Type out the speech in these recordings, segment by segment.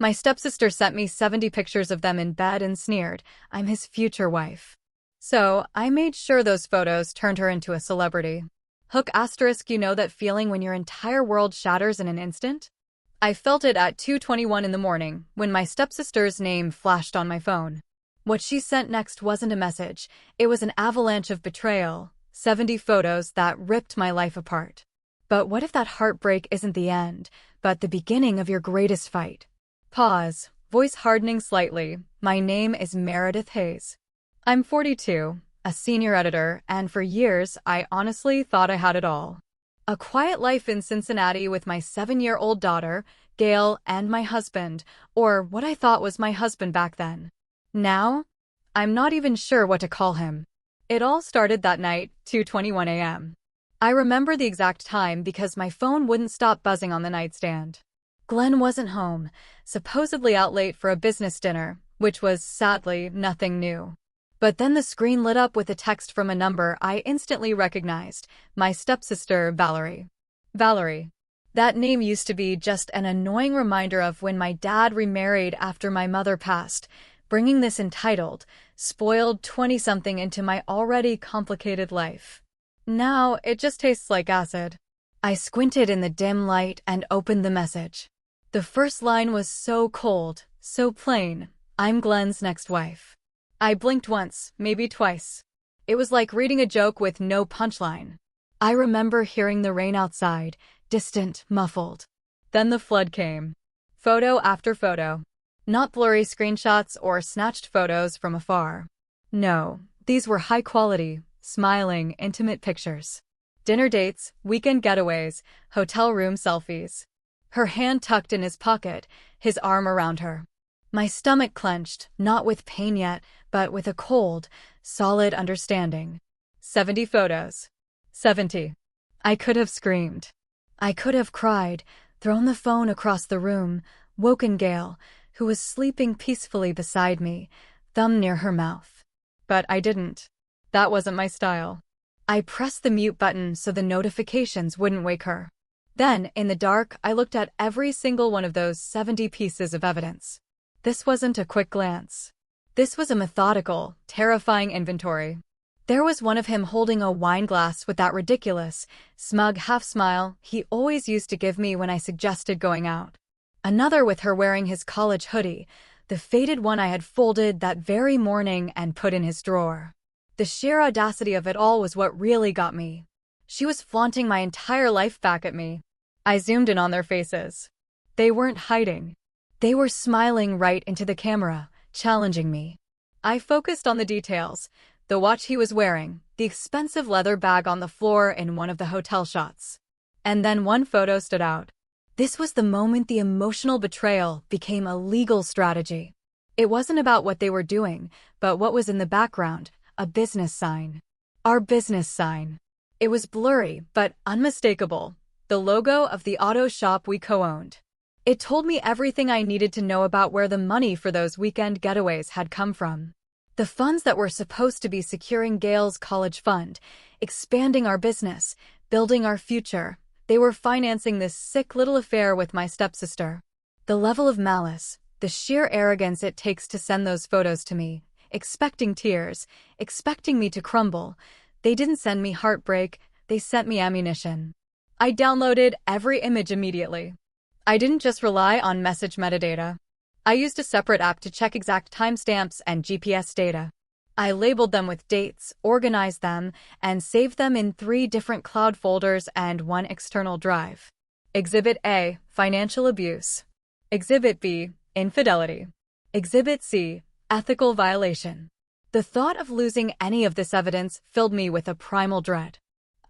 My stepsister sent me 70 pictures of them in bed and sneered, "I'm his future wife." So, I made sure those photos turned her into a celebrity. Hook asterisk, you know that feeling when your entire world shatters in an instant? I felt it at 2:21 in the morning, when my stepsister's name flashed on my phone. What she sent next wasn't a message, it was an avalanche of betrayal, 70 photos that ripped my life apart. But what if that heartbreak isn't the end, but the beginning of your greatest fight? Pause, voice hardening slightly. My name is Meredith Hayes. I'm 42, a senior editor, and for years I honestly thought I had it all. A quiet life in Cincinnati with my 7-year-old daughter, Gail, and my husband, or what I thought was my husband back then. Now, I'm not even sure what to call him. It all started that night, 2:21 a.m. I remember the exact time because my phone wouldn't stop buzzing on the nightstand. Glenn wasn't home, supposedly out late for a business dinner, which was, sadly, nothing new. But then the screen lit up with a text from a number I instantly recognized, my stepsister, Valerie. Valerie. That name used to be just an annoying reminder of when my dad remarried after my mother passed, bringing this entitled, spoiled 20-something into my already complicated life. Now, it just tastes like acid. I squinted in the dim light and opened the message. The first line was so cold, so plain, "I'm Glenn's next wife." I blinked once, maybe twice. It was like reading a joke with no punchline. I remember hearing the rain outside, distant, muffled. Then the flood came. Photo after photo. Not blurry screenshots or snatched photos from afar. No, these were high-quality, smiling, intimate pictures. Dinner dates, weekend getaways, hotel room selfies. Her hand tucked in his pocket, his arm around her. My stomach clenched, not with pain yet, but with a cold, solid understanding. 70 photos. 70. I could have screamed. I could have cried, thrown the phone across the room, woken Gail, who was sleeping peacefully beside me, thumb near her mouth. But I didn't. That wasn't my style. I pressed the mute button so the notifications wouldn't wake her. Then, in the dark, I looked at every single one of those 70 pieces of evidence. This wasn't a quick glance. This was a methodical, terrifying inventory. There was one of him holding a wine glass with that ridiculous, smug half-smile he always used to give me when I suggested going out. Another with her wearing his college hoodie, the faded one I had folded that very morning and put in his drawer. The sheer audacity of it all was what really got me. She was flaunting my entire life back at me. I zoomed in on their faces. They weren't hiding. They were smiling right into the camera, challenging me. I focused on the details, the watch he was wearing, the expensive leather bag on the floor in one of the hotel shots. And then one photo stood out. This was the moment the emotional betrayal became a legal strategy. It wasn't about what they were doing, but what was in the background, a business sign. Our business sign. It was blurry, but unmistakable, the logo of the auto shop we co-owned. It told me everything I needed to know about where the money for those weekend getaways had come from. The funds that were supposed to be securing Gail's college fund, expanding our business, building our future, they were financing this sick little affair with my stepsister. The level of malice, the sheer arrogance it takes to send those photos to me, expecting tears, expecting me to crumble. They didn't send me heartbreak, they sent me ammunition. I downloaded every image immediately. I didn't just rely on message metadata. I used a separate app to check exact timestamps and GPS data. I labeled them with dates, organized them, and saved them in 3 different cloud folders and 1 external drive. Exhibit A, financial abuse. Exhibit B, infidelity. Exhibit C, ethical violation. The thought of losing any of this evidence filled me with a primal dread.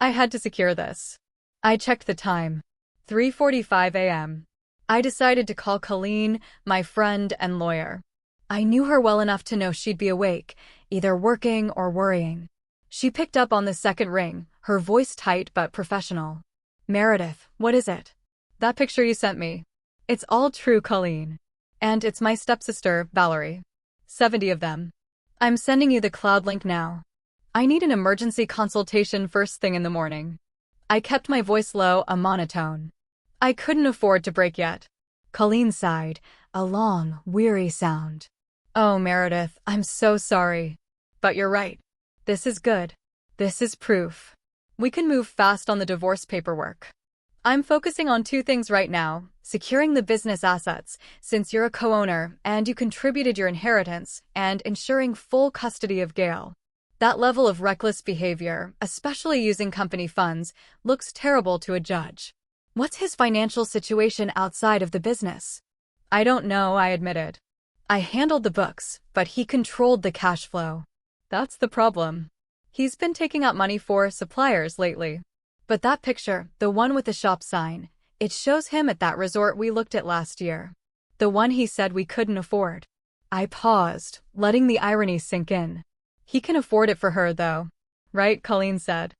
I had to secure this. I checked the time. 3:45 a.m. I decided to call Colleen, my friend and lawyer. I knew her well enough to know she'd be awake, either working or worrying. She picked up on the second ring, her voice tight but professional. "Meredith, what is it?" "That picture you sent me. It's all true, Colleen. And it's my stepsister, Valerie. 70 of them. I'm sending you the cloud link now. I need an emergency consultation first thing in the morning." I kept my voice low, a monotone. I couldn't afford to break yet. Colleen sighed, a long, weary sound. Oh, Meredith, I'm so sorry. But you're right. This is good. This is proof. We can move fast on the divorce paperwork. I'm focusing on two things right now: securing the business assets, since you're a co-owner and you contributed your inheritance, and ensuring full custody of Gail. That level of reckless behavior, especially using company funds, looks terrible to a judge. What's his financial situation outside of the business? I don't know, I admitted. I handled the books, but he controlled the cash flow. That's the problem. He's been taking out money for suppliers lately. But that picture, the one with the shop sign, it shows him at that resort we looked at last year. The one he said we couldn't afford. I paused, letting the irony sink in. He can afford it for her, though. Right, Colleen said.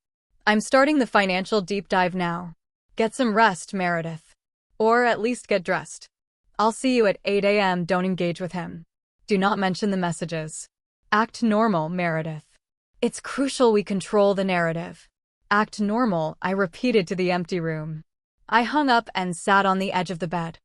I'm starting the financial deep dive now. Get some rest, Meredith. Or at least get dressed. I'll see you at 8 a.m. Don't engage with him. Do not mention the messages. Act normal, Meredith. It's crucial we control the narrative. Act normal, I repeated to the empty room. I hung up and sat on the edge of the bed.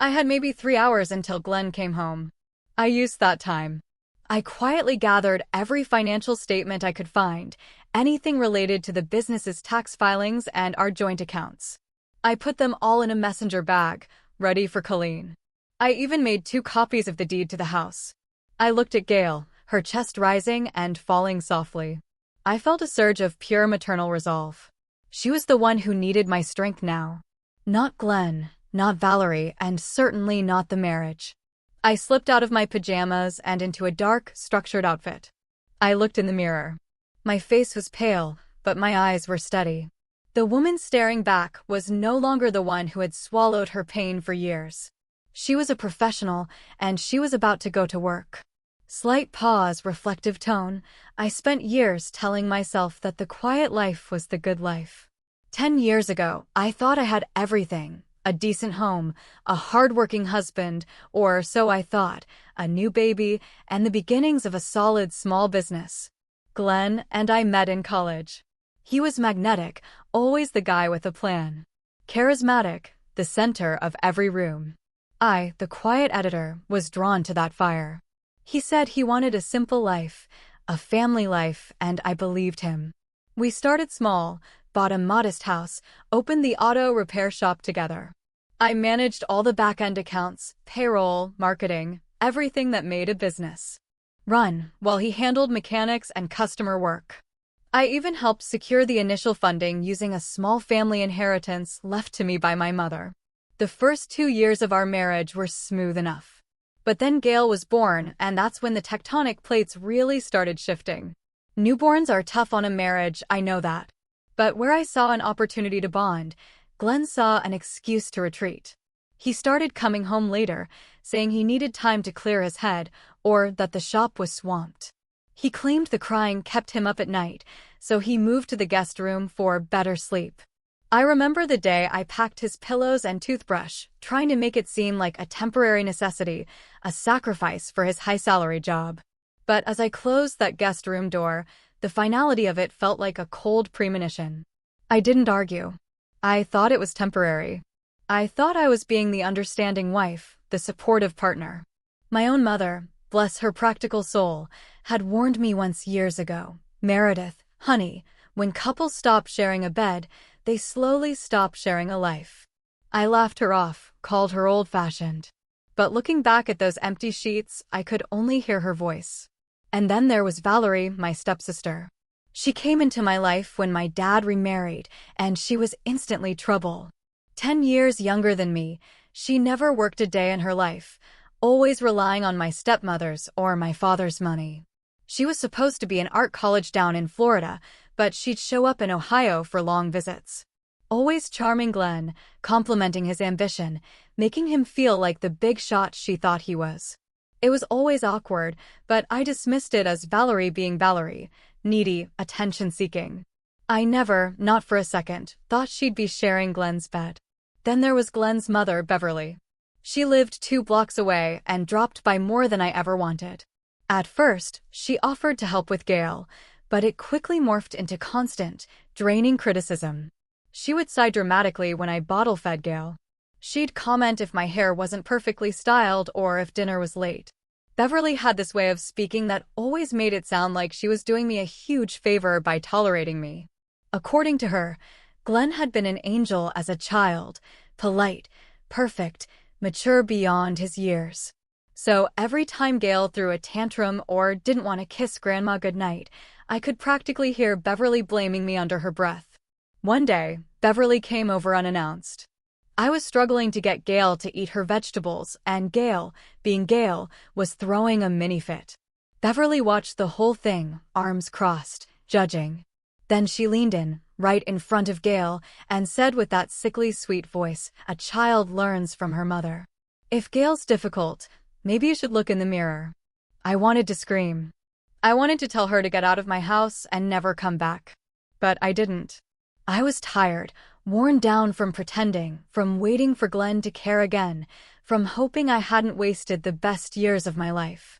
I had maybe 3 hours until Glenn came home. I used that time. I quietly gathered every financial statement I could find, anything related to the business's tax filings and our joint accounts. I put them all in a messenger bag, ready for Colleen. I even made 2 copies of the deed to the house. I looked at Gail, her chest rising and falling softly. I felt a surge of pure maternal resolve. She was the one who needed my strength now. Not Glenn, not Valerie, and certainly not the marriage. I slipped out of my pajamas and into a dark, structured outfit. I looked in the mirror. My face was pale, but my eyes were steady. The woman staring back was no longer the one who had swallowed her pain for years. She was a professional, and she was about to go to work. Slight pause, reflective tone. I spent years telling myself that the quiet life was the good life. 10 years ago, I thought I had everything. A decent home, a hard-working husband, or so I thought, a new baby, and the beginnings of a solid small business. Glenn and I met in college. He was magnetic, always the guy with a plan. Charismatic, the center of every room. I, the quiet editor, was drawn to that fire. He said he wanted a simple life, a family life, and I believed him. We started small, bought a modest house, opened the auto repair shop together. I managed all the back-end accounts, payroll, marketing, everything that made a business run, while he handled mechanics and customer work. I even helped secure the initial funding using a small family inheritance left to me by my mother. The first 2 years of our marriage were smooth enough. But then Gail was born, and that's when the tectonic plates really started shifting. Newborns are tough on a marriage, I know that. But where I saw an opportunity to bond, Glenn saw an excuse to retreat. He started coming home later, saying he needed time to clear his head, or that the shop was swamped. He claimed the crying kept him up at night, so he moved to the guest room for better sleep. I remember the day I packed his pillows and toothbrush, trying to make it seem like a temporary necessity, a sacrifice for his high-salary job. But as I closed that guest room door, the finality of it felt like a cold premonition. I didn't argue. I thought it was temporary. I thought I was being the understanding wife, the supportive partner. My own mother, bless her practical soul, had warned me once years ago. Meredith, honey, when couples stop sharing a bed, they slowly stop sharing a life. I laughed her off, called her old-fashioned. But looking back at those empty sheets, I could only hear her voice. And then there was Valerie, my stepsister. She came into my life when my dad remarried, and she was instantly trouble. 10 years younger than me, she never worked a day in her life, always relying on my stepmother's or my father's money. She was supposed to be in art college down in Florida, but she'd show up in Ohio for long visits. Always charming Glenn, complimenting his ambition, making him feel like the big shot she thought he was. It was always awkward, but I dismissed it as Valerie being Valerie, needy, attention-seeking. I never, not for a second, thought she'd be sharing Glenn's bed. Then there was Glenn's mother, Beverly. She lived 2 blocks away and dropped by more than I ever wanted. At first, she offered to help with Gail, but it quickly morphed into constant, draining criticism. She would sigh dramatically when I bottle-fed Gail. She'd comment if my hair wasn't perfectly styled or if dinner was late. Beverly had this way of speaking that always made it sound like she was doing me a huge favor by tolerating me. According to her, Glenn had been an angel as a child, polite, perfect, mature beyond his years. So every time Gail threw a tantrum or didn't want to kiss Grandma goodnight, I could practically hear Beverly blaming me under her breath. One day, Beverly came over unannounced. I was struggling to get Gail to eat her vegetables, and Gail, being Gail, was throwing a mini fit. Beverly watched the whole thing, arms crossed, judging. Then she leaned in, right in front of Gail, and said with that sickly sweet voice a child learns from her mother, "If Gail's difficult, maybe you should look in the mirror." I wanted to scream. I wanted to tell her to get out of my house and never come back. But I didn't. I was tired, worn down from pretending, from waiting for Glenn to care again, from hoping I hadn't wasted the best years of my life.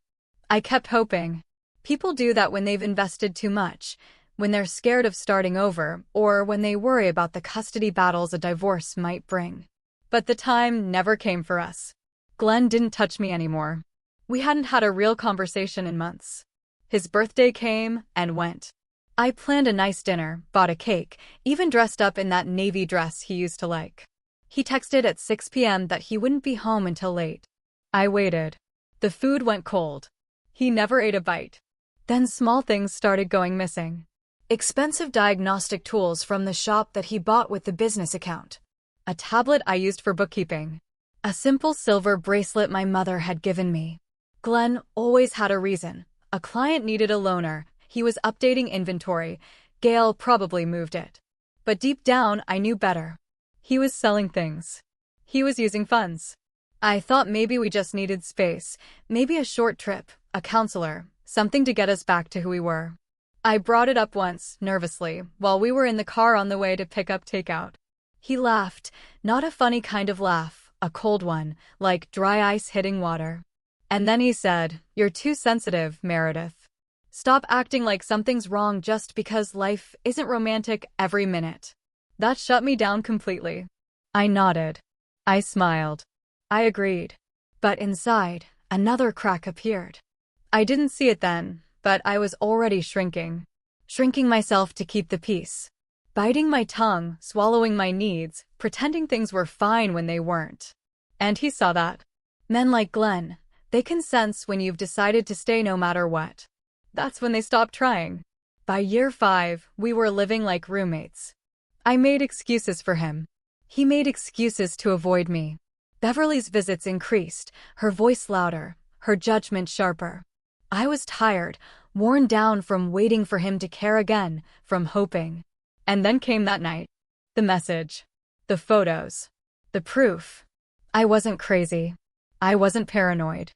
I kept hoping. People do that when they've invested too much, when they're scared of starting over, or when they worry about the custody battles a divorce might bring. But the time never came for us. Glenn didn't touch me anymore. We hadn't had a real conversation in months. His birthday came and went. I planned a nice dinner, bought a cake, even dressed up in that navy dress he used to like. He texted at 6 p.m. that he wouldn't be home until late. I waited. The food went cold. He never ate a bite. Then small things started going missing. Expensive diagnostic tools from the shop that he bought with the business account. A tablet I used for bookkeeping. A simple silver bracelet my mother had given me. Glenn always had a reason. A client needed a loaner. He was updating inventory. Gail probably moved it. But deep down, I knew better. He was selling things. He was using funds. I thought maybe we just needed space, maybe a short trip, a counselor, something to get us back to who we were. I brought it up once, nervously, while we were in the car on the way to pick up takeout. He laughed, not a funny kind of laugh, a cold one, like dry ice hitting water. And then he said, "You're too sensitive, Meredith. Stop acting like something's wrong just because life isn't romantic every minute." That shut me down completely. I nodded. I smiled. I agreed. But inside, another crack appeared. I didn't see it then, but I was already shrinking. Shrinking myself to keep the peace. Biting my tongue, swallowing my needs, pretending things were fine when they weren't. And he saw that. Men like Glenn, they can sense when you've decided to stay no matter what. That's when they stop trying. By year 5, we were living like roommates. I made excuses for him. He made excuses to avoid me. Beverly's visits increased, her voice louder, her judgment sharper. I was tired, worn down from waiting for him to care again, from hoping. And then came that night. The message. The photos. The proof. I wasn't crazy. I wasn't paranoid.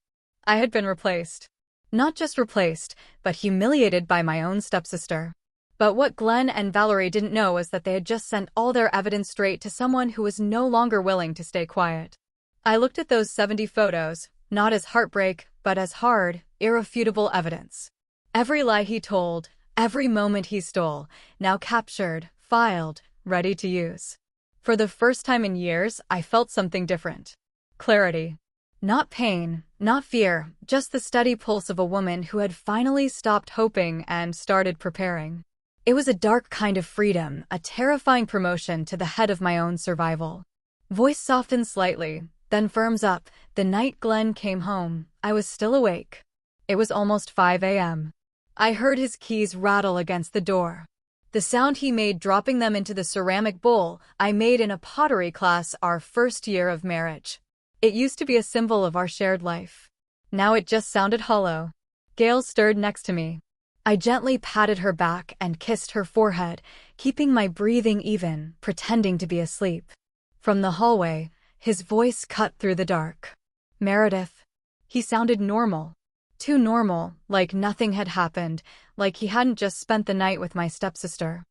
I had been replaced. Not just replaced, but humiliated by my own stepsister. But what Glenn and Valerie didn't know was that they had just sent all their evidence straight to someone who was no longer willing to stay quiet. I looked at those 70 photos, not as heartbreak, but as hard, irrefutable evidence. Every lie he told, every moment he stole, now captured, filed, ready to use. For the first time in years, I felt something different. Clarity. Not pain, not fear, just the steady pulse of a woman who had finally stopped hoping and started preparing. It was a dark kind of freedom, a terrifying promotion to the head of my own survival. Voice softens slightly, then firms up. The night Glenn came home, I was still awake. It was almost 5 a.m. I heard his keys rattle against the door. The sound he made dropping them into the ceramic bowl I made in a pottery class our first year of marriage. It used to be a symbol of our shared life. Now it just sounded hollow. Gail stirred next to me. I gently patted her back and kissed her forehead, keeping my breathing even, pretending to be asleep. From the hallway, his voice cut through the dark. "Meredith." He sounded normal. Too normal, like nothing had happened, like he hadn't just spent the night with my stepsister.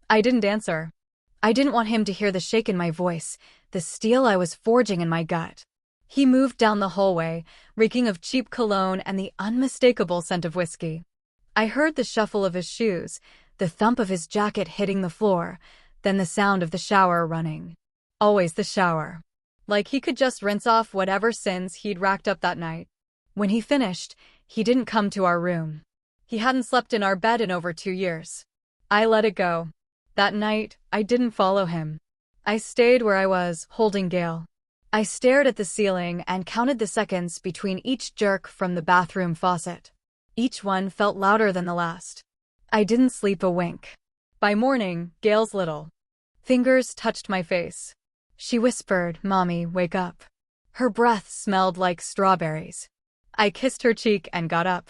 I didn't answer. I didn't want him to hear the shake in my voice, the steel I was forging in my gut. He moved down the hallway, reeking of cheap cologne and the unmistakable scent of whiskey. I heard the shuffle of his shoes, the thump of his jacket hitting the floor, then the sound of the shower running. Always the shower. Like he could just rinse off whatever sins he'd racked up that night. When he finished, he didn't come to our room. He hadn't slept in our bed in over 2 years. I let it go. That night, I didn't follow him. I stayed where I was, holding Gail. I stared at the ceiling and counted the seconds between each jerk from the bathroom faucet. Each one felt louder than the last. I didn't sleep a wink. By morning, Gail's little fingers touched my face. She whispered, "Mommy, wake up." Her breath smelled like strawberries. I kissed her cheek and got up.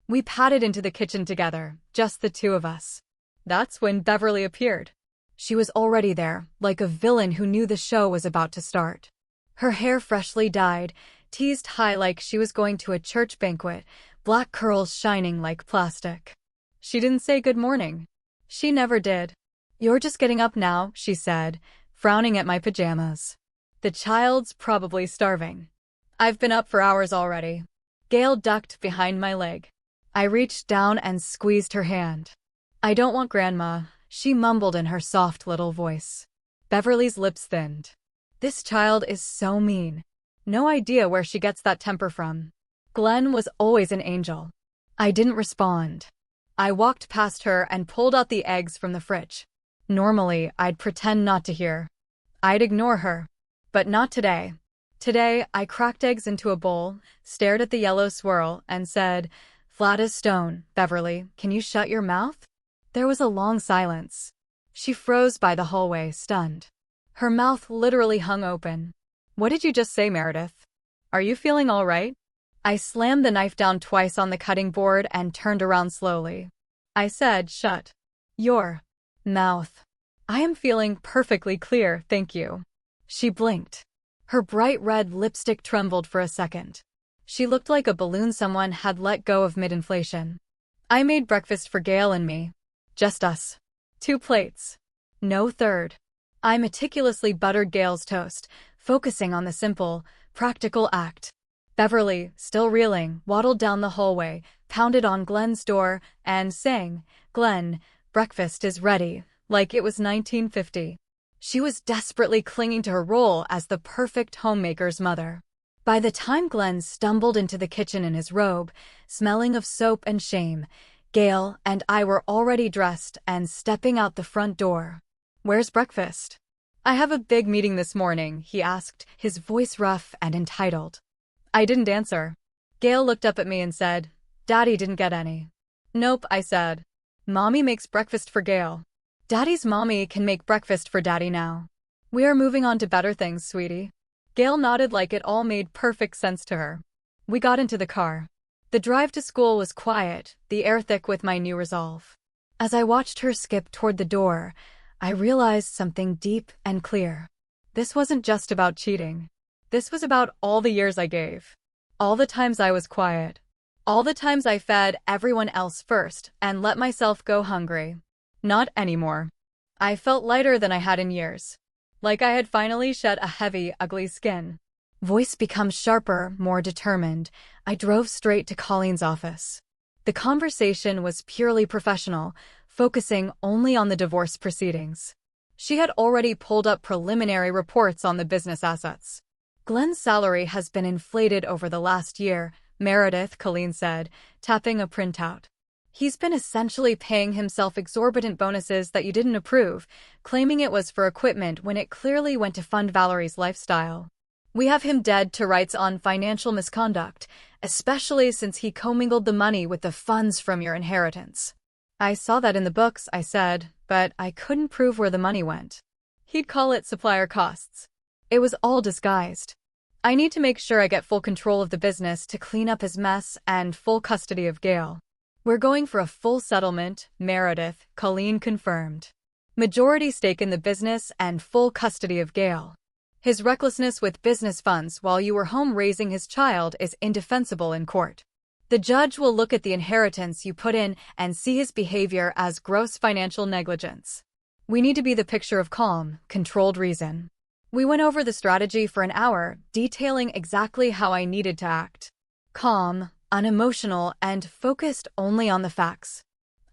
We padded into the kitchen together, just the two of us. That's when Beverly appeared. She was already there, like a villain who knew the show was about to start. Her hair freshly dyed, teased high like she was going to a church banquet, black curls shining like plastic. She didn't say good morning. She never did. "You're just getting up now," she said, frowning at my pajamas. "The child's probably starving." "I've been up for hours already." Gail ducked behind my leg. I reached down and squeezed her hand. "I don't want Grandma," she mumbled in her soft little voice. Beverly's lips thinned. This child is so mean. No idea where she gets that temper from. Glenn was always an angel. I didn't respond. I walked past her and pulled out the eggs from the fridge. Normally, I'd pretend not to hear. I'd ignore her. But not today. Today, I cracked eggs into a bowl, stared at the yellow swirl, and said, "Flat as stone, Beverly, can you shut your mouth?" There was a long silence. She froze by the hallway, stunned. Her mouth literally hung open. "What did you just say, Meredith? Are you feeling all right?" I slammed the knife down twice on the cutting board and turned around slowly. I said, "Shut your mouth. I am feeling perfectly clear, thank you." She blinked. Her bright red lipstick trembled for a second. She looked like a balloon someone had let go of mid-inflation. I made breakfast for Gail and me. Just us. 2 plates. No third. I meticulously buttered Gail's toast, focusing on the simple, practical act. Beverly, still reeling, waddled down the hallway, pounded on Glenn's door, and sang, "Glenn, breakfast is ready," like it was 1950. She was desperately clinging to her role as the perfect homemaker's mother. By the time Glenn stumbled into the kitchen in his robe, smelling of soap and shame, Gail and I were already dressed and stepping out the front door. "Where's breakfast?" "I have a big meeting this morning," he asked, his voice rough and entitled. I didn't answer. Gail looked up at me and said, "Daddy didn't get any." "Nope," I said. "Mommy makes breakfast for Gail. Daddy's mommy can make breakfast for Daddy now. We are moving on to better things, sweetie." Gail nodded like it all made perfect sense to her. We got into the car. The drive to school was quiet, the air thick with my new resolve. As I watched her skip toward the door, I realized something deep and clear. This wasn't just about cheating. This was about all the years I gave. All the times I was quiet. All the times I fed everyone else first and let myself go hungry. Not anymore. I felt lighter than I had in years. Like I had finally shed a heavy, ugly skin. Voice become sharper, more determined. I drove straight to Colleen's office. The conversation was purely professional, focusing only on the divorce proceedings. She had already pulled up preliminary reports on the business assets. "Glenn's salary has been inflated over the last year," Meredith, Colleen said, tapping a printout. "He's been essentially paying himself exorbitant bonuses that you didn't approve, claiming it was for equipment when it clearly went to fund Valerie's lifestyle. We have him dead to rights on financial misconduct, especially since he commingled the money with the funds from your inheritance." "I saw that in the books," I said, but I couldn't prove where the money went. "He'd call it supplier costs. It was all disguised. I need to make sure I get full control of the business to clean up his mess and full custody of Gail." "We're going for a full settlement," Meredith, Colleen confirmed. "Majority stake in the business and full custody of Gail. His recklessness with business funds while you were home raising his child is indefensible in court. The judge will look at the inheritance you put in and see his behavior as gross financial negligence. We need to be the picture of calm, controlled reason." We went over the strategy for an hour, detailing exactly how I needed to act. Calm, unemotional, and focused only on the facts.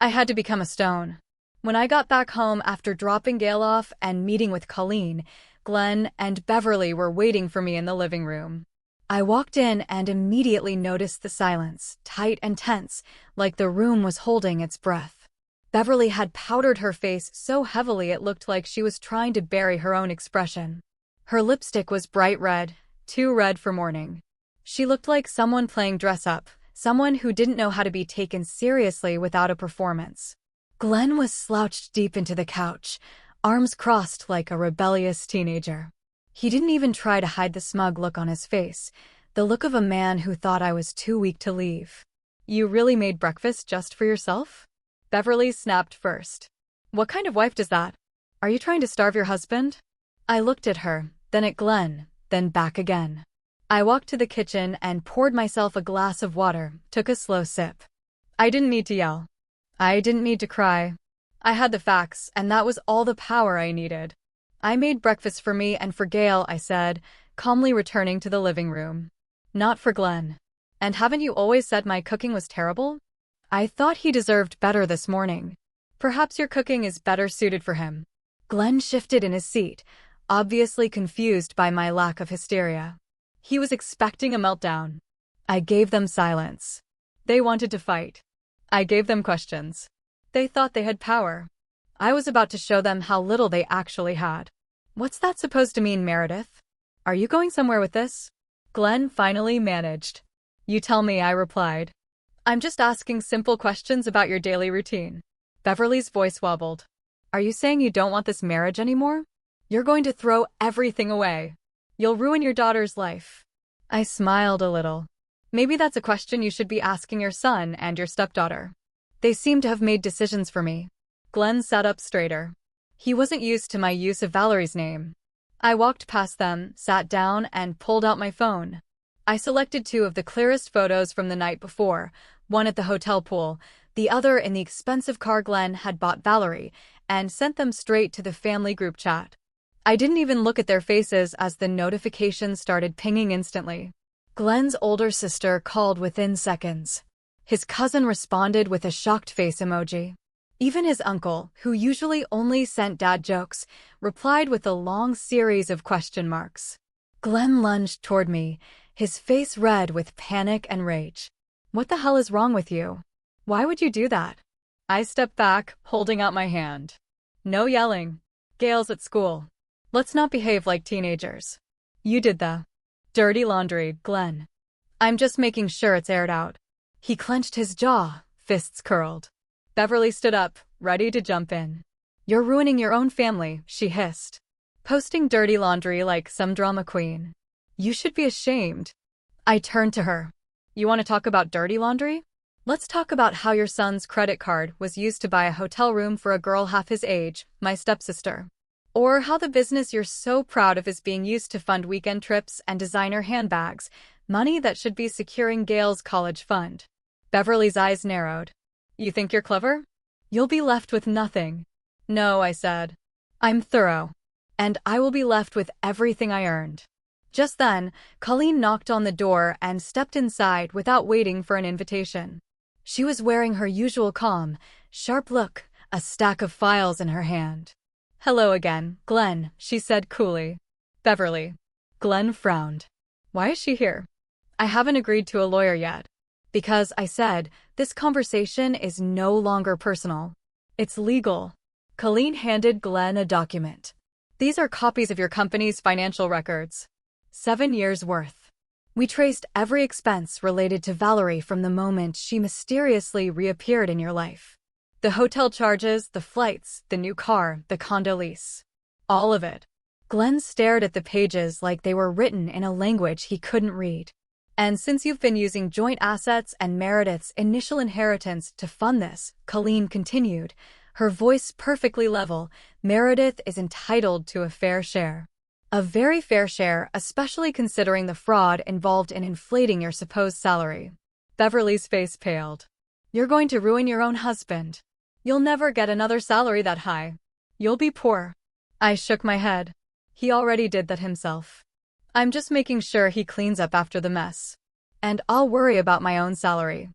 I had to become a stone. When I got back home after dropping Gail off and meeting with Colleen, Glenn, and Beverly were waiting for me in the living room. I walked in and immediately noticed the silence, tight and tense, like the room was holding its breath. Beverly had powdered her face so heavily it looked like she was trying to bury her own expression. Her lipstick was bright red, too red for morning. She looked like someone playing dress-up, someone who didn't know how to be taken seriously without a performance. Glenn was slouched deep into the couch, arms crossed like a rebellious teenager. He didn't even try to hide the smug look on his face, the look of a man who thought I was too weak to leave. "You really made breakfast just for yourself?" Beverly snapped first. "What kind of wife does that? Are you trying to starve your husband?" I looked at her, then at Glenn, then back again. I walked to the kitchen and poured myself a glass of water, took a slow sip. I didn't need to yell. I didn't need to cry. I had the facts, and that was all the power I needed. "I made breakfast for me and for Gail," I said, calmly returning to the living room. "Not for Glenn." "And haven't you always said my cooking was terrible?" "I thought he deserved better this morning." "Perhaps your cooking is better suited for him." Glenn shifted in his seat, obviously confused by my lack of hysteria. He was expecting a meltdown. I gave them silence. They wanted to fight. I gave them questions. They thought they had power. I was about to show them how little they actually had. "What's that supposed to mean, Meredith? Are you going somewhere with this?" Glenn finally managed. "You tell me," I replied. "I'm just asking simple questions about your daily routine." Beverly's voice wobbled. "Are you saying you don't want this marriage anymore? You're going to throw everything away. You'll ruin your daughter's life." I smiled a little. "Maybe that's a question you should be asking your son and your stepdaughter. They seem to have made decisions for me." Glenn sat up straighter. He wasn't used to my use of Valerie's name. I walked past them, sat down, and pulled out my phone. I selected 2 of the clearest photos from the night before, one at the hotel pool, the other in the expensive car Glenn had bought Valerie, and sent them straight to the family group chat. I didn't even look at their faces as the notifications started pinging instantly. Glenn's older sister called within seconds. His cousin responded with a shocked face emoji. Even his uncle, who usually only sent dad jokes, replied with a long series of question marks. Glenn lunged toward me, his face red with panic and rage. "What the hell is wrong with you? Why would you do that?" I stepped back, holding out my hand. "No yelling. Gail's at school. Let's not behave like teenagers. You did the dirty laundry, Glenn. I'm just making sure it's aired out." He clenched his jaw, fists curled. Beverly stood up, ready to jump in. "You're ruining your own family," she hissed. "Posting dirty laundry like some drama queen. You should be ashamed." I turned to her. "You want to talk about dirty laundry? Let's talk about how your son's credit card was used to buy a hotel room for a girl half his age, my stepsister. Or how the business you're so proud of is being used to fund weekend trips and designer handbags, money that should be securing Gail's college fund." Beverly's eyes narrowed. "You think you're clever? You'll be left with nothing." "No," I said. "I'm thorough. And I will be left with everything I earned." Just then, Colleen knocked on the door and stepped inside without waiting for an invitation. She was wearing her usual calm, sharp look, a stack of files in her hand. "Hello again, Glenn," she said coolly. "Beverly." Glenn frowned. "Why is she here?" "I haven't agreed to a lawyer yet." "Because," I said, "this conversation is no longer personal. It's legal." Colleen handed Glenn a document. "These are copies of your company's financial records. 7 years' worth. We traced every expense related to Valerie from the moment she mysteriously reappeared in your life. The hotel charges, the flights, the new car, the condo lease. All of it." Glenn stared at the pages like they were written in a language he couldn't read. "And since you've been using joint assets and Meredith's initial inheritance to fund this," Colleen continued, her voice perfectly level, "Meredith is entitled to a fair share. A very fair share, especially considering the fraud involved in inflating your supposed salary." Beverly's face paled. "You're going to ruin your own husband. You'll never get another salary that high. You'll be poor." I shook my head. "He already did that himself. I'm just making sure he cleans up after the mess. And I'll worry about my own salary.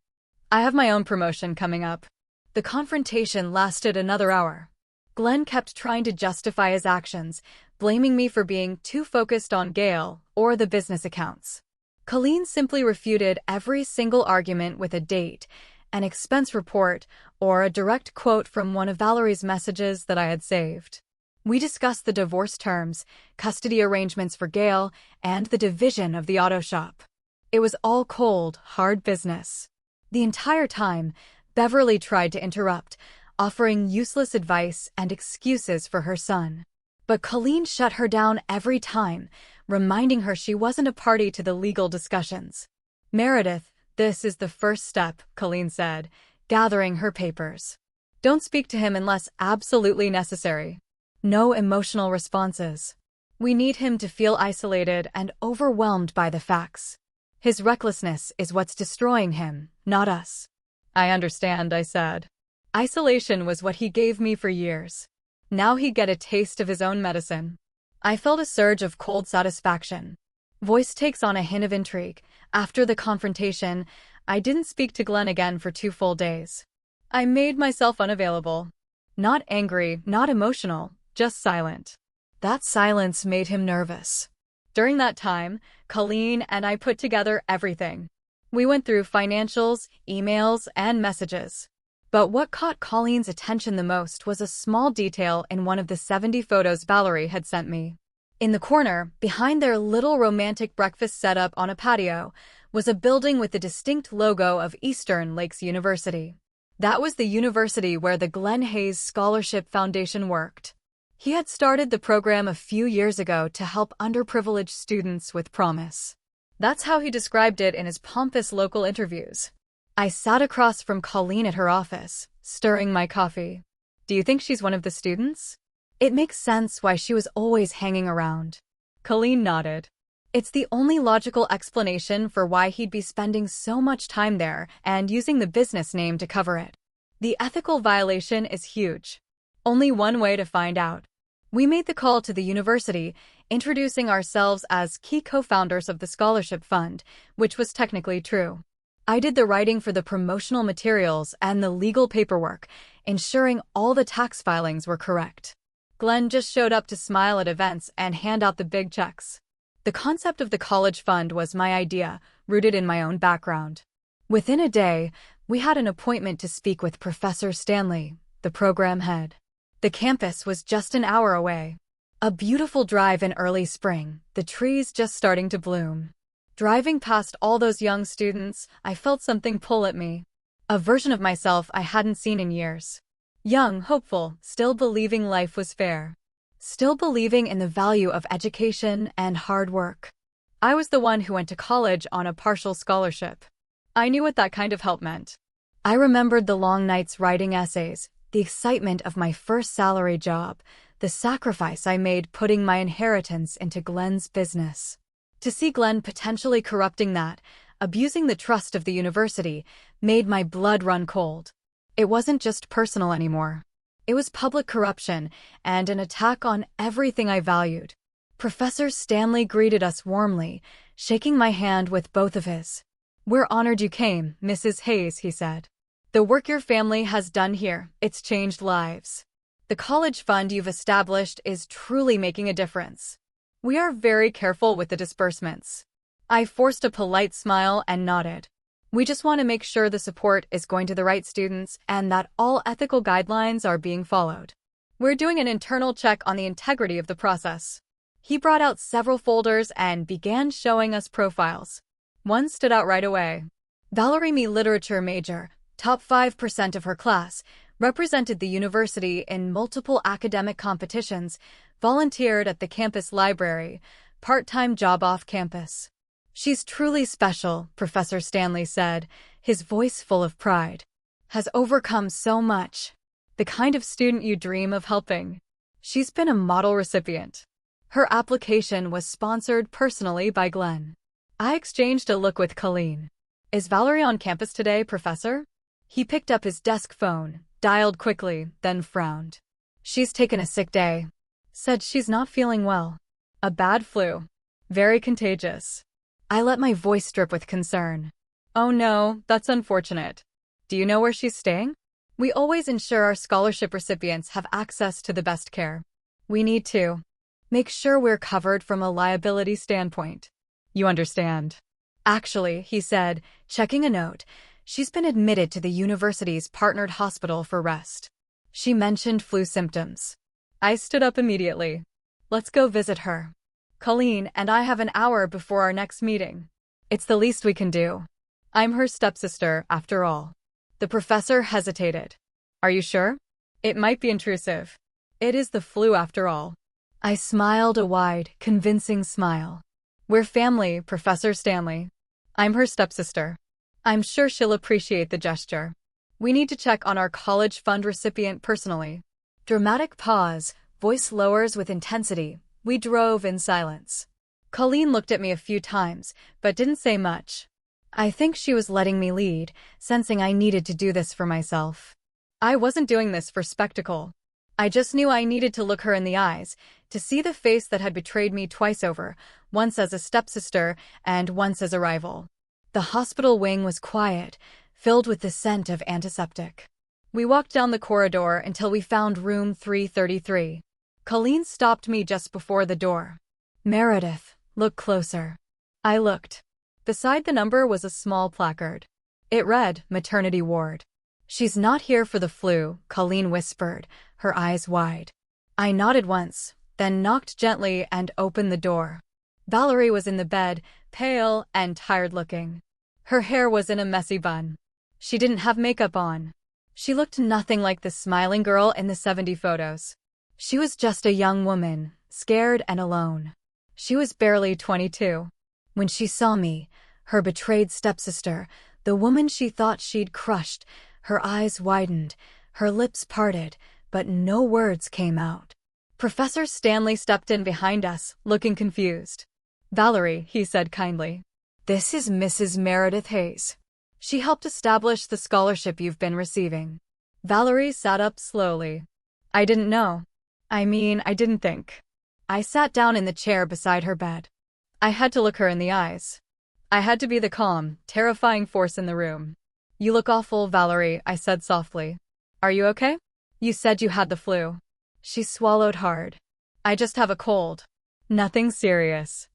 I have my own promotion coming up." The confrontation lasted another hour. Glenn kept trying to justify his actions, blaming me for being too focused on Gail or the business accounts. Colleen simply refuted every single argument with a date, an expense report, or a direct quote from one of Valerie's messages that I had saved. We discussed the divorce terms, custody arrangements for Gail, and the division of the auto shop. It was all cold, hard business. The entire time, Beverly tried to interrupt, offering useless advice and excuses for her son. But Colleen shut her down every time, reminding her she wasn't a party to the legal discussions. "Meredith, this is the first step," Colleen said, gathering her papers. "Don't speak to him unless absolutely necessary. No emotional responses. We need him to feel isolated and overwhelmed by the facts. His recklessness is what's destroying him, not us." "I understand," I said. Isolation was what he gave me for years. Now he'd get a taste of his own medicine. I felt a surge of cold satisfaction. Voice takes on a hint of intrigue. After the confrontation, I didn't speak to Glenn again for 2 full days. I made myself unavailable. Not angry, not emotional, just silent. That silence made him nervous. During that time, Colleen and I put together everything. We went through financials, emails, and messages. But what caught Colleen's attention the most was a small detail in one of the 70 photos Valerie had sent me. In the corner, behind their little romantic breakfast setup on a patio, was a building with the distinct logo of Eastern Lakes University. That was the university where the Glenn Hayes Scholarship Foundation worked. He had started the program a few years ago to help underprivileged students with promise. That's how he described it in his pompous local interviews. I sat across from Colleen at her office, stirring my coffee. "Do you think she's one of the students? It makes sense why she was always hanging around." Colleen nodded. "It's the only logical explanation for why he'd be spending so much time there and using the business name to cover it. The ethical violation is huge. Only one way to find out." We made the call to the university, introducing ourselves as key co-founders of the scholarship fund, which was technically true. I did the writing for the promotional materials and the legal paperwork, ensuring all the tax filings were correct. Glenn just showed up to smile at events and hand out the big checks. The concept of the college fund was my idea, rooted in my own background. Within a day, we had an appointment to speak with Professor Stanley, the program head. The campus was just an hour away. A beautiful drive in early spring, the trees just starting to bloom. Driving past all those young students, I felt something pull at me. A version of myself I hadn't seen in years. Young, hopeful, still believing life was fair. Still believing in the value of education and hard work. I was the one who went to college on a partial scholarship. I knew what that kind of help meant. I remembered the long nights writing essays, the excitement of my first salary job, the sacrifice I made putting my inheritance into Glenn's business. To see Glenn potentially corrupting that, abusing the trust of the university, made my blood run cold. It wasn't just personal anymore. It was public corruption and an attack on everything I valued. Professor Stanley greeted us warmly, shaking my hand with both of his. "We're honored you came, Mrs. Hayes," he said. "The work your family has done here, it's changed lives. The college fund you've established is truly making a difference. We are very careful with the disbursements." I forced a polite smile and nodded. "We just want to make sure the support is going to the right students and that all ethical guidelines are being followed. We're doing an internal check on the integrity of the process." He brought out several folders and began showing us profiles. One stood out right away. Valerie Me, literature major, top 5% of her class, represented the university in multiple academic competitions, volunteered at the campus library, part-time job off campus. "She's truly special," Professor Stanley said, his voice full of pride. "Has overcome so much. The kind of student you dream of helping. She's been a model recipient." Her application was sponsored personally by Glenn. I exchanged a look with Colleen. "Is Valerie on campus today, Professor?" He picked up his desk phone, dialed quickly, then frowned. "She's taken a sick day. Said she's not feeling well. A bad flu. Very contagious." I let my voice drip with concern. "Oh no, that's unfortunate. Do you know where she's staying?" "We always ensure our scholarship recipients have access to the best care. We need to." Make sure we're covered from a liability standpoint. You understand. Actually, he said, checking a note, she's been admitted to the university's partnered hospital for rest. She mentioned flu symptoms. I stood up immediately. Let's go visit her. Colleen and I have an hour before our next meeting. It's the least we can do. I'm her stepsister, after all. The professor hesitated. Are you sure? It might be intrusive. It is the flu, after all. I smiled a wide, convincing smile. We're family, Professor Stanley. I'm her stepsister. I'm sure she'll appreciate the gesture. We need to check on our college fund recipient personally. Dramatic pause, voice lowers with intensity. We drove in silence. Colleen looked at me a few times, but didn't say much. I think she was letting me lead, sensing I needed to do this for myself. I wasn't doing this for spectacle. I just knew I needed to look her in the eyes, to see the face that had betrayed me twice over, once as a stepsister and once as a rival. The hospital wing was quiet, filled with the scent of antiseptic. We walked down the corridor until we found room 333. Colleen stopped me just before the door. Meredith, look closer. I looked. Beside the number was a small placard. It read, Maternity Ward. She's not here for the flu, Colleen whispered, her eyes wide. I nodded once, then knocked gently and opened the door. Valerie was in the bed, pale and tired-looking. Her hair was in a messy bun. She didn't have makeup on. She looked nothing like the smiling girl in the 70 photos. She was just a young woman, scared and alone. She was barely 22. When she saw me, her betrayed stepsister, the woman she thought she'd crushed, her eyes widened, her lips parted, but no words came out. Professor Stanley stepped in behind us, looking confused. Valerie, he said kindly. This is Mrs. Meredith Hayes. She helped establish the scholarship you've been receiving. Valerie sat up slowly. I didn't know. I didn't think. I sat down in the chair beside her bed. I had to look her in the eyes. I had to be the calm, terrifying force in the room. You look awful, Valerie, I said softly. Are you okay? You said you had the flu. She swallowed hard. I just have a cold. Nothing serious.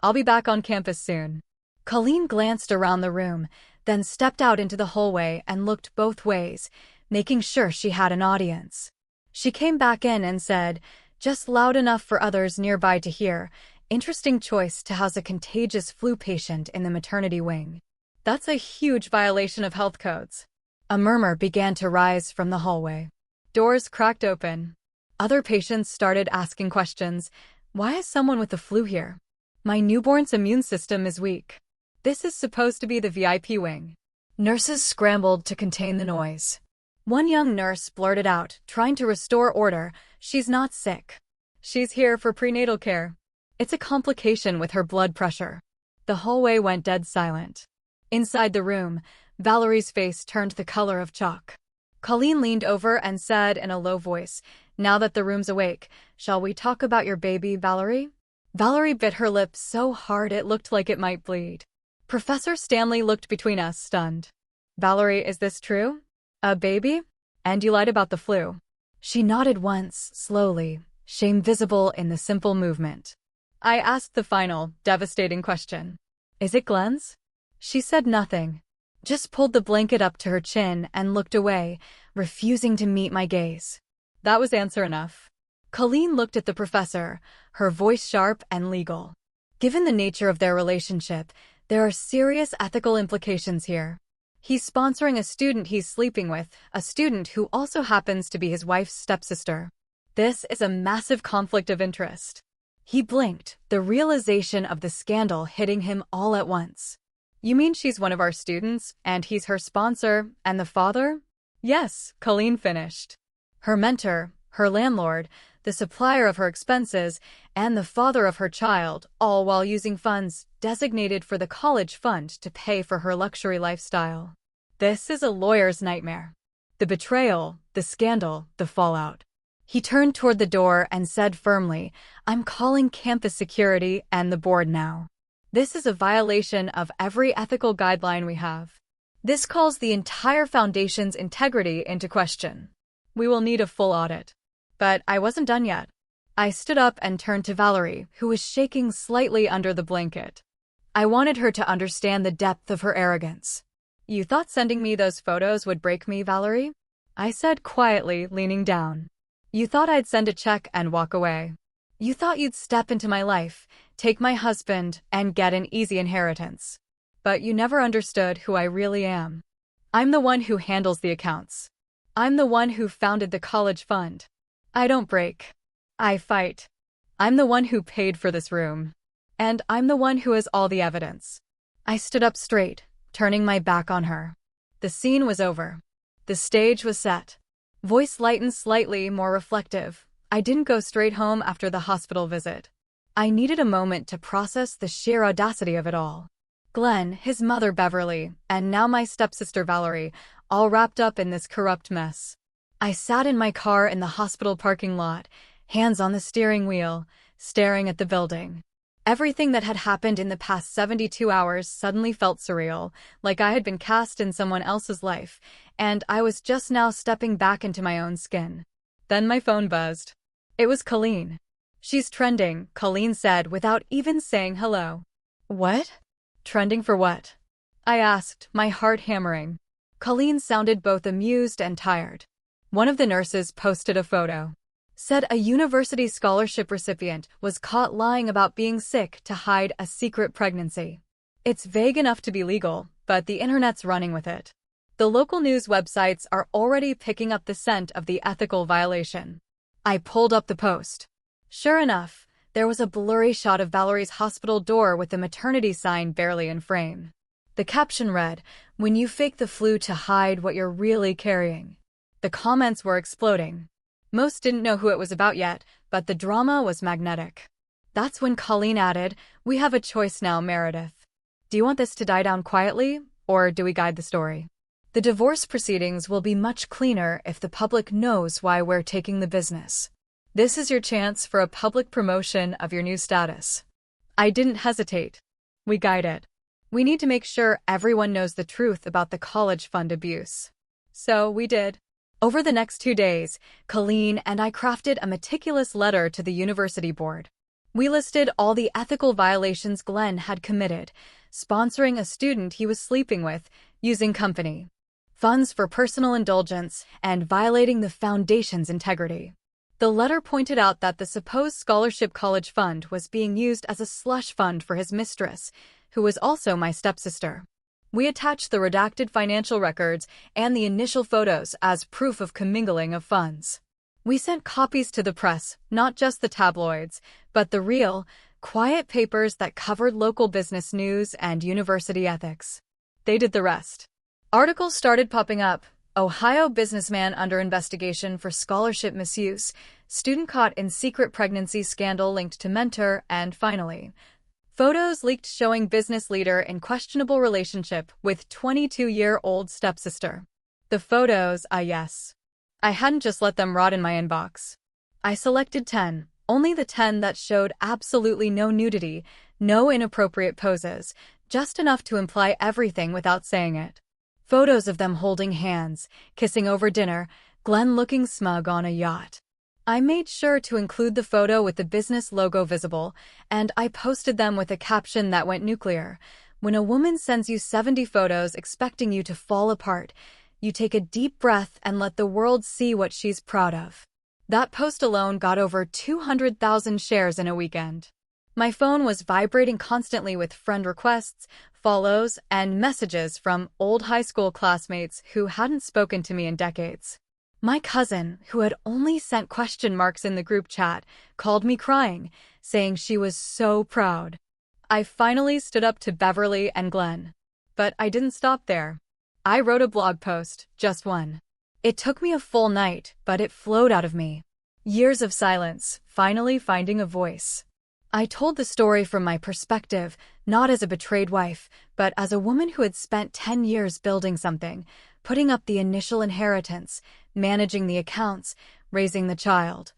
I'll be back on campus soon. Colleen glanced around the room, then stepped out into the hallway and looked both ways, making sure she had an audience. She came back in and said, just loud enough for others nearby to hear, interesting choice to house a contagious flu patient in the maternity wing. That's a huge violation of health codes. A murmur began to rise from the hallway. Doors cracked open. Other patients started asking questions. Why is someone with the flu here? My newborn's immune system is weak. This is supposed to be the VIP wing. Nurses scrambled to contain the noise. One young nurse blurted out, trying to restore order, she's not sick. She's here for prenatal care. It's a complication with her blood pressure. The hallway went dead silent. Inside the room, Valerie's face turned the color of chalk. Colleen leaned over and said in a low voice, now that the room's awake, shall we talk about your baby, Valerie? Valerie bit her lip so hard it looked like it might bleed. Professor Stanley looked between us, stunned. Valerie, is this true? A baby? And you lied about the flu. She nodded once, slowly, shame visible in the simple movement. I asked the final, devastating question. Is it Glenn's? She said nothing, just pulled the blanket up to her chin and looked away, refusing to meet my gaze. That was answer enough. Colleen looked at the professor, her voice sharp and legal. Given the nature of their relationship, there are serious ethical implications here. He's sponsoring a student he's sleeping with, a student who also happens to be his wife's stepsister. This is a massive conflict of interest. He blinked, the realization of the scandal hitting him all at once. You mean she's one of our students, and he's her sponsor, and the father? Yes, Colleen finished. Her mentor, her landlord, the supplier of her expenses, and the father of her child, all while using funds designated for the college fund to pay for her luxury lifestyle. This is a lawyer's nightmare. The betrayal, the scandal, the fallout. He turned toward the door and said firmly, I'm calling campus security and the board now. This is a violation of every ethical guideline we have. This calls the entire foundation's integrity into question. We will need a full audit. But I wasn't done yet. I stood up and turned to Valerie, who was shaking slightly under the blanket. I wanted her to understand the depth of her arrogance. "You thought sending me those photos would break me, Valerie?" I said quietly, leaning down. "You thought I'd send a check and walk away. You thought you'd step into my life, take my husband, and get an easy inheritance. But you never understood who I really am. I'm the one who handles the accounts. I'm the one who founded the college fund. I don't break. I fight. I'm the one who paid for this room. And I'm the one who has all the evidence." I stood up straight, turning my back on her. The scene was over. The stage was set. Voice lightened slightly, more reflective. I didn't go straight home after the hospital visit. I needed a moment to process the sheer audacity of it all. Glenn, his mother Beverly, and now my stepsister Valerie, all wrapped up in this corrupt mess. I sat in my car in the hospital parking lot, hands on the steering wheel, staring at the building. Everything that had happened in the past 72 hours suddenly felt surreal, like I had been cast in someone else's life, and I was just now stepping back into my own skin. Then my phone buzzed. It was Colleen. "She's trending," Colleen said without even saying hello. "What? Trending for what?" I asked, my heart hammering. Colleen sounded both amused and tired. One of the nurses posted a photo. Said a university scholarship recipient was caught lying about being sick to hide a secret pregnancy. It's vague enough to be legal, but the internet's running with it. The local news websites are already picking up the scent of the ethical violation. I pulled up the post. Sure enough, there was a blurry shot of Valerie's hospital door with the maternity sign barely in frame. The caption read, "When you fake the flu to hide what you're really carrying." The comments were exploding. Most didn't know who it was about yet, but the drama was magnetic. That's when Colleen added, "We have a choice now, Meredith. Do you want this to die down quietly, or do we guide the story? The divorce proceedings will be much cleaner if the public knows why we're taking the business. This is your chance for a public promotion of your new status." I didn't hesitate. We guide it. We need to make sure everyone knows the truth about the college fund abuse. So we did. Over the next 2 days, Colleen and I crafted a meticulous letter to the university board. We listed all the ethical violations Glenn had committed, sponsoring a student he was sleeping with, using company funds for personal indulgence, and violating the foundation's integrity. The letter pointed out that the supposed scholarship college fund was being used as a slush fund for his mistress, who was also my stepsister. We attached the redacted financial records and the initial photos as proof of commingling of funds. We sent copies to the press, not just the tabloids, but the real, quiet papers that covered local business news and university ethics. They did the rest. Articles started popping up. Ohio businessman under investigation for scholarship misuse, student caught in secret pregnancy scandal linked to mentor, and finally, photos leaked showing business leader in questionable relationship with 22-year-old stepsister. The photos, yes. I hadn't just let them rot in my inbox. I selected 10, only the 10 that showed absolutely no nudity, no inappropriate poses, just enough to imply everything without saying it. Photos of them holding hands, kissing over dinner, Glenn looking smug on a yacht. I made sure to include the photo with the business logo visible, and I posted them with a caption that went nuclear. When a woman sends you 70 photos expecting you to fall apart, you take a deep breath and let the world see what she's proud of. That post alone got over 200,000 shares in a weekend. My phone was vibrating constantly with friend requests, follows, and messages from old high school classmates who hadn't spoken to me in decades. My cousin, who had only sent question marks in the group chat, called me crying, saying she was so proud. I finally stood up to Beverly and Glenn. But I didn't stop there. I wrote a blog post, just one. It took me a full night, but it flowed out of me. Years of silence, finally finding a voice. I told the story from my perspective, not as a betrayed wife, but as a woman who had spent 10 years building something, putting up the initial inheritance, managing the accounts, raising the child,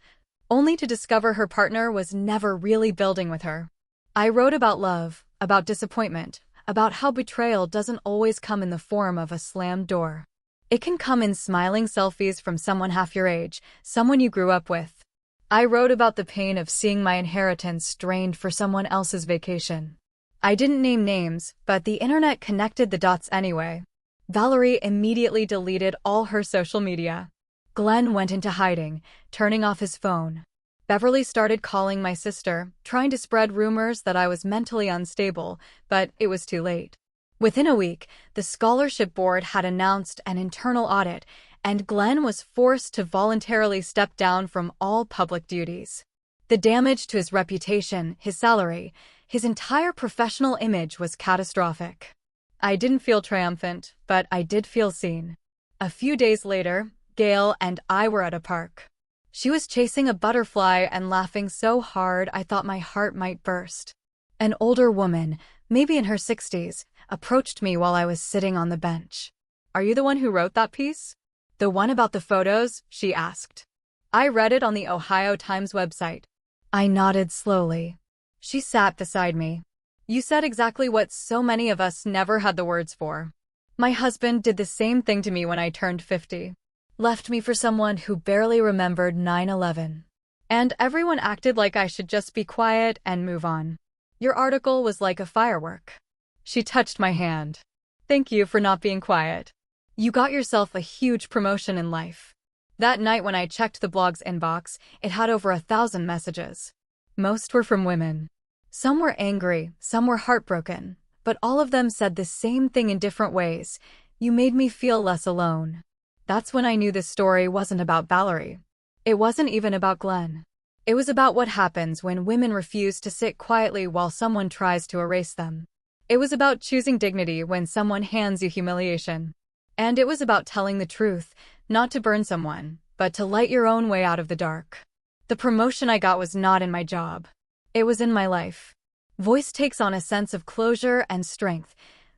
only to discover her partner was never really building with her. I wrote about love, about disappointment, about how betrayal doesn't always come in the form of a slammed door. It can come in smiling selfies from someone half your age, someone you grew up with. I wrote about the pain of seeing my inheritance drained for someone else's vacation. I didn't name names, but the internet connected the dots anyway. Valerie immediately deleted all her social media. Glenn went into hiding, turning off his phone. Beverly started calling my sister, trying to spread rumors that I was mentally unstable, but it was too late. Within a week, the scholarship board had announced an internal audit, and Glenn was forced to voluntarily step down from all public duties. The damage to his reputation, his salary, his entire professional image was catastrophic. I didn't feel triumphant, but I did feel seen. A few days later, Gail and I were at a park. She was chasing a butterfly and laughing so hard I thought my heart might burst. An older woman, maybe in her 60s, approached me while I was sitting on the bench. "Are you the one who wrote that piece?" "The one about the photos?" she asked. "I read it on the Ohio Times website." I nodded slowly. She sat beside me. "You said exactly what so many of us never had the words for. My husband did the same thing to me when I turned 50. Left me for someone who barely remembered 9/11. And everyone acted like I should just be quiet and move on. Your article was like a firework." She touched my hand. "Thank you for not being quiet. You got yourself a huge promotion in life." That night when I checked the blog's inbox, it had over 1,000 messages. Most were from women. Some were angry, some were heartbroken, but all of them said the same thing in different ways. "You made me feel less alone." That's when I knew this story wasn't about Valerie. It wasn't even about Glenn. It was about what happens when women refuse to sit quietly while someone tries to erase them. It was about choosing dignity when someone hands you humiliation. And it was about telling the truth, not to burn someone, but to light your own way out of the dark. The promotion I got was not in my job. It was in my life. Voice takes on a sense of closure and strength.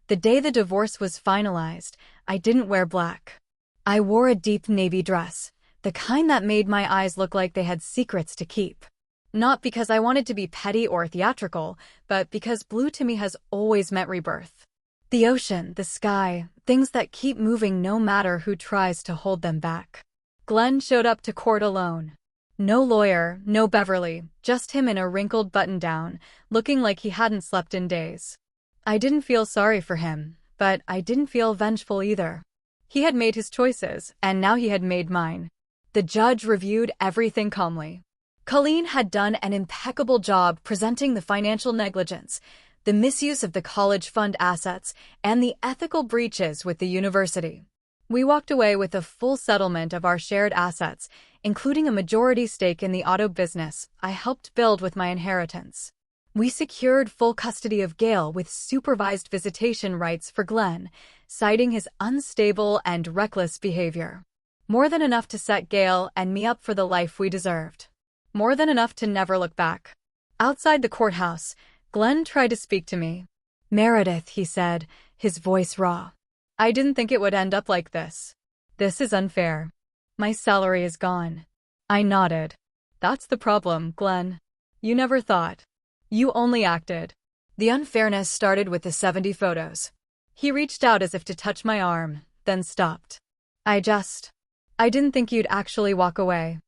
The day the divorce was finalized, I didn't wear black. I wore a deep navy dress, the kind that made my eyes look like they had secrets to keep. Not because I wanted to be petty or theatrical, but because blue to me has always meant rebirth. The ocean, the sky, things that keep moving no matter who tries to hold them back. Glenn showed up to court alone. No lawyer, no Beverly, just him in a wrinkled button-down, looking like he hadn't slept in days. I didn't feel sorry for him, but I didn't feel vengeful either. He had made his choices, and now he had made mine. The judge reviewed everything calmly. Colleen had done an impeccable job presenting the financial negligence, the misuse of the college fund assets, and the ethical breaches with the university. We walked away with a full settlement of our shared assets, including a majority stake in the auto business I helped build with my inheritance. We secured full custody of Gail with supervised visitation rights for Glenn, citing his unstable and reckless behavior. More than enough to set Gail and me up for the life we deserved. More than enough to never look back. Outside the courthouse, Glenn tried to speak to me. "Meredith," he said, his voice raw. "I didn't think it would end up like this. This is unfair. My salary is gone." I nodded. "That's the problem, Glenn. You never thought. You only acted." The unfairness started with the 70 photos. He reached out as if to touch my arm, then stopped. I didn't think you'd actually walk away.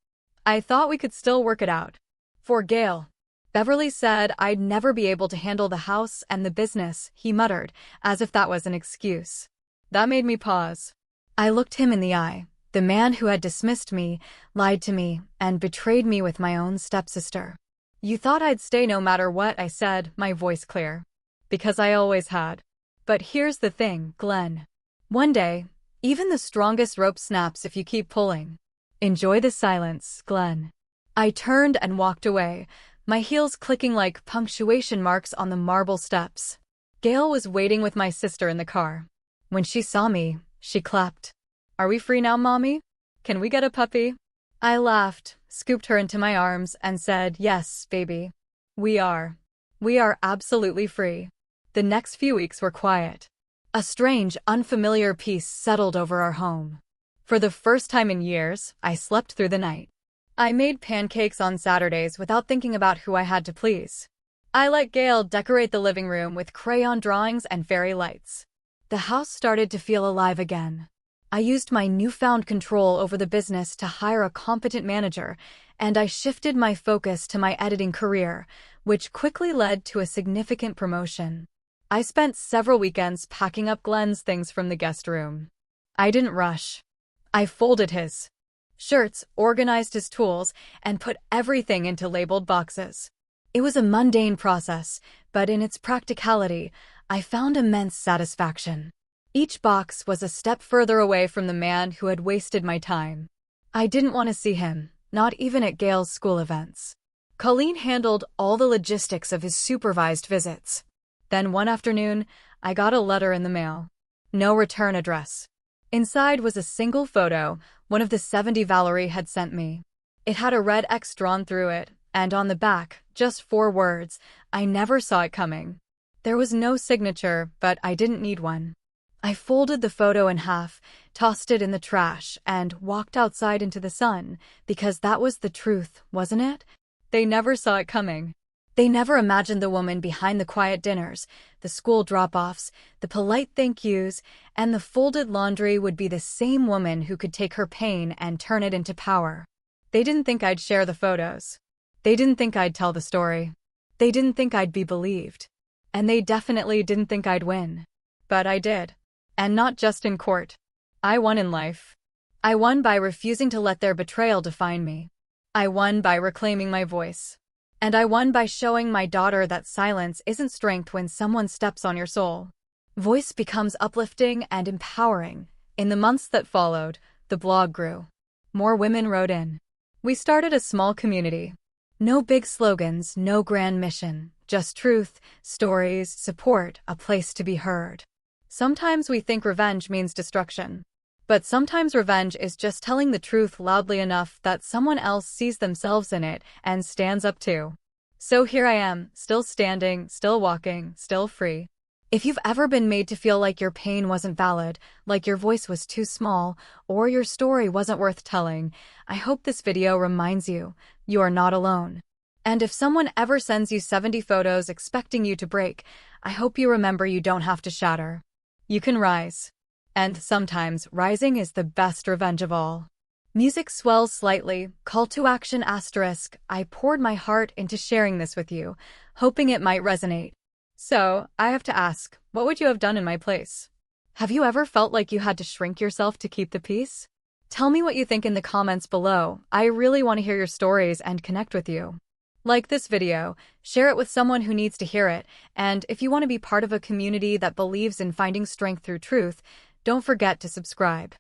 I thought we could still work it out. For Gail." Beverly said I'd never be able to handle the house and the business, he muttered, as if that was an excuse. That made me pause. I looked him in the eye. The man who had dismissed me, lied to me, and betrayed me with my own stepsister. "You thought I'd stay no matter what," I said, my voice clear. "Because I always had. But here's the thing, Glenn. One day, even the strongest rope snaps if you keep pulling. Enjoy the silence, Glenn." I turned and walked away, my heels clicking like punctuation marks on the marble steps. Gail was waiting with my sister in the car. When she saw me, she clapped. "Are we free now, Mommy? Can we get a puppy?" I laughed, scooped her into my arms, and said, "Yes, baby. We are. We are absolutely free." The next few weeks were quiet. A strange, unfamiliar peace settled over our home. For the first time in years, I slept through the night. I made pancakes on Saturdays without thinking about who I had to please. I let Gail decorate the living room with crayon drawings and fairy lights. The house started to feel alive again. I used my newfound control over the business to hire a competent manager, and I shifted my focus to my editing career, which quickly led to a significant promotion. I spent several weekends packing up Glenn's things from the guest room. I didn't rush. I folded his shirts, organized his tools, and put everything into labeled boxes. It was a mundane process, but in its practicality, I found immense satisfaction. Each box was a step further away from the man who had wasted my time. I didn't want to see him, not even at Gail's school events. Colleen handled all the logistics of his supervised visits. Then one afternoon, I got a letter in the mail. No return address. Inside was a single photo, one of the 70 Valerie had sent me. It had a red X drawn through it, and on the back, just 4 words, I never saw it coming. There was no signature, but I didn't need one. I folded the photo in half, tossed it in the trash, and walked outside into the sun, because that was the truth, wasn't it? They never saw it coming. They never imagined the woman behind the quiet dinners, the school drop-offs, the polite thank yous, and the folded laundry would be the same woman who could take her pain and turn it into power. They didn't think I'd share the photos. They didn't think I'd tell the story. They didn't think I'd be believed. And they definitely didn't think I'd win. But I did. And not just in court. I won in life. I won by refusing to let their betrayal define me. I won by reclaiming my voice. And I won by showing my daughter that silence isn't strength when someone steps on your soul. Voice becomes uplifting and empowering. In the months that followed, the blog grew. More women wrote in. We started a small community. No big slogans, no grand mission, just truth, stories, support, a place to be heard. Sometimes we think revenge means destruction. But sometimes revenge is just telling the truth loudly enough that someone else sees themselves in it and stands up too. So here I am, still standing, still walking, still free. If you've ever been made to feel like your pain wasn't valid, like your voice was too small, or your story wasn't worth telling, I hope this video reminds you, you are not alone. And if someone ever sends you 70 photos expecting you to break, I hope you remember you don't have to shatter. You can rise. And sometimes, rising is the best revenge of all. Music swells slightly, call to action asterisk, I poured my heart into sharing this with you, hoping it might resonate. So, I have to ask, what would you have done in my place? Have you ever felt like you had to shrink yourself to keep the peace? Tell me what you think in the comments below. I really want to hear your stories and connect with you. Like this video, share it with someone who needs to hear it, and if you want to be part of a community that believes in finding strength through truth, don't forget to subscribe.